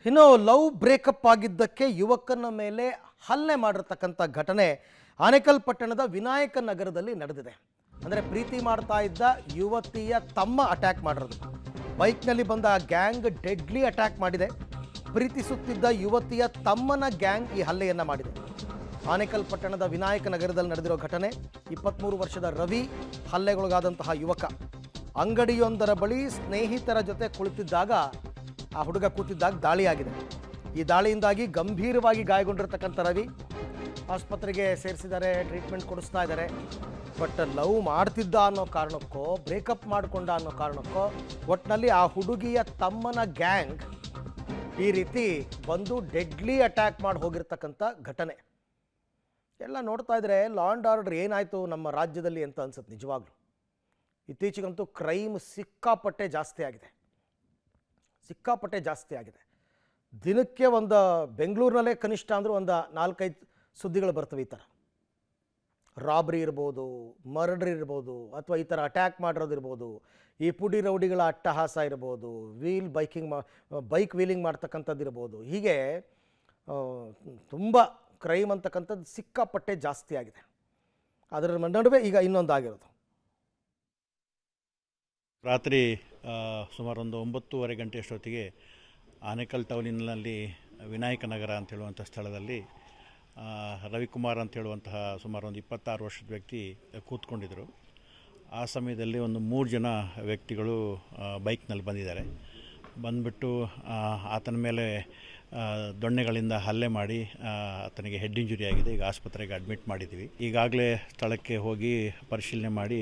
ಇನ್ನು love breakup ಆಗಿದ್ದಕ್ಕೆ ಯುವಕನ ಮೇಲೆ ಹಲ್ಲೆ ಮಾಡಿರ್ತಕ್ಕಂಥ ಘಟನೆ ಆನೇಕಲ್ ಪಟ್ಟಣದ ವಿನಾಯಕ ನಗರದಲ್ಲಿ ನಡೆದಿದೆ. ಅಂದರೆ ಪ್ರೀತಿ ಮಾಡ್ತಾ ಇದ್ದ ಯುವತಿಯ ತಮ್ಮ ಅಟ್ಯಾಕ್ ಮಾಡಿರೋದು. ಬೈಕ್ನಲ್ಲಿ ಬಂದ ಗ್ಯಾಂಗ್ ಡೆಡ್ಲಿ ಅಟ್ಯಾಕ್ ಮಾಡಿದೆ. ಪ್ರೀತಿಸುತ್ತಿದ್ದ ಯುವತಿಯ ತಮ್ಮನ ಗ್ಯಾಂಗ್ ಈ ಹಲ್ಲೆಯನ್ನು ಮಾಡಿದೆ. ಆನೇಕಲ್ ಪಟ್ಟಣದ ವಿನಾಯಕ ನಗರದಲ್ಲಿ ನಡೆದಿರೋ ಘಟನೆ. 23 ವರ್ಷದ ರವಿ ಹಲ್ಲೆಗೊಳಗಾದಂತಹ ಯುವಕ. ಅಂಗಡಿಯೊಂದರ ಬಳಿ ಸ್ನೇಹಿತರ ಜೊತೆ ಕುಳಿತಿದ್ದಾಗ ಆ ಹುಡುಗ ಕೂತಿದ್ದಾಗ ದಾಳಿಯಾಗಿದೆ. ಈ ದಾಳಿಯಿಂದಾಗಿ ಗಂಭೀರವಾಗಿ ಗಾಯಗೊಂಡಿರ್ತಕ್ಕಂಥ ರವಿ ಆಸ್ಪತ್ರೆಗೆ ಸೇರಿಸಿದ್ದಾರೆ, ಟ್ರೀಟ್ಮೆಂಟ್ ಕೊಡಿಸ್ತಾ ಇದ್ದಾರೆ. ಬಟ್ ಲವ್ ಮಾಡ್ತಿದ್ದ ಅನ್ನೋ ಕಾರಣಕ್ಕೋ ಬ್ರೇಕಪ್ ಮಾಡಿಕೊಂಡ ಅನ್ನೋ ಕಾರಣಕ್ಕೋ ಒಟ್ಟಿನಲ್ಲಿ ಆ ಹುಡುಗಿಯ ತಮ್ಮನ ಗ್ಯಾಂಗ್ ಈ ರೀತಿ ಬಂದು ಡೆಡ್ಲಿ ಅಟ್ಯಾಕ್ ಮಾಡಿ ಹೋಗಿರ್ತಕ್ಕಂಥ ಘಟನೆ ಎಲ್ಲ ನೋಡ್ತಾ ಇದ್ರೆ ಲಾ ಆ್ಯಂಡ್ ಆರ್ಡರ್ ಏನಾಯಿತು ನಮ್ಮ ರಾಜ್ಯದಲ್ಲಿ ಅಂತ ಅನ್ಸುತ್ತೆ. ನಿಜವಾಗ್ಲೂ ಇತ್ತೀಚೆಗಂತೂ ಕ್ರೈಮ್ ಸಿಕ್ಕಾಪಟ್ಟೆ ಜಾಸ್ತಿ ಆಗಿದೆ. ದಿನಕ್ಕೆ ಒಂದು ಬೆಂಗಳೂರಿನಲ್ಲೇ ಕನಿಷ್ಠ ಅಂದರೂ ಒಂದು 4-5 ಸುದ್ದಿಗಳು ಬರ್ತವೆ. ಈ ಥರ ರಾಬ್ರಿ ಇರ್ಬೋದು, ಮರ್ಡರ್ ಇರ್ಬೋದು, ಅಥವಾ ಈ ಥರ ಅಟ್ಯಾಕ್ ಮಾಡಿರೋದಿರ್ಬೋದು, ಈ ಪುಡಿ ರೌಡಿಗಳ ಅಟ್ಟಹಾಸ ಇರ್ಬೋದು, ಬೈಕ್ ವೀಲಿಂಗ್ ಮಾಡ್ತಕ್ಕಂಥದ್ದು ಇರ್ಬೋದು. ಹೀಗೆ ತುಂಬ ಕ್ರೈಮ್ ಅಂತಕ್ಕಂಥದ್ದು ಸಿಕ್ಕಾಪಟ್ಟೆ ಜಾಸ್ತಿ ಆಗಿದೆ. ಅದರ ನಡುವೆ ಈಗ ಇನ್ನೊಂದಾಗಿರೋದು. ರಾತ್ರಿ ಸುಮಾರು ಒಂದು 9:30 ಗಂಟೆ ಅಷ್ಟೊತ್ತಿಗೆ ಆನೇಕಲ್ ಟೌನಿನಲ್ಲಿ ವಿನಾಯಕ ನಗರ ಅಂತ ಹೇಳುವಂಥ ಸ್ಥಳದಲ್ಲಿ ರವಿಕುಮಾರ್ ಅಂತ ಹೇಳುವಂತಹ ಸುಮಾರು ಒಂದು 26 ವರ್ಷದ ವ್ಯಕ್ತಿ ಕೂತ್ಕೊಂಡಿದ್ದರು. ಆ ಸಮಯದಲ್ಲಿ ಒಂದು 3 ಜನ ವ್ಯಕ್ತಿಗಳು ಬೈಕ್ನಲ್ಲಿ ಬಂದಿದ್ದಾರೆ. ಬಂದುಬಿಟ್ಟು ಆತನ ಮೇಲೆ ದೊಣ್ಣೆಗಳಿಂದ ಹಲ್ಲೆ ಮಾಡಿ ಆತನಿಗೆ ಹೆಡ್ ಇಂಜುರಿ ಆಗಿದೆ. ಈಗ ಆಸ್ಪತ್ರೆಗೆ ಅಡ್ಮಿಟ್ ಮಾಡಿದ್ದೀವಿ. ಈಗಾಗಲೇ ಸ್ಥಳಕ್ಕೆ ಹೋಗಿ ಪರಿಶೀಲನೆ ಮಾಡಿ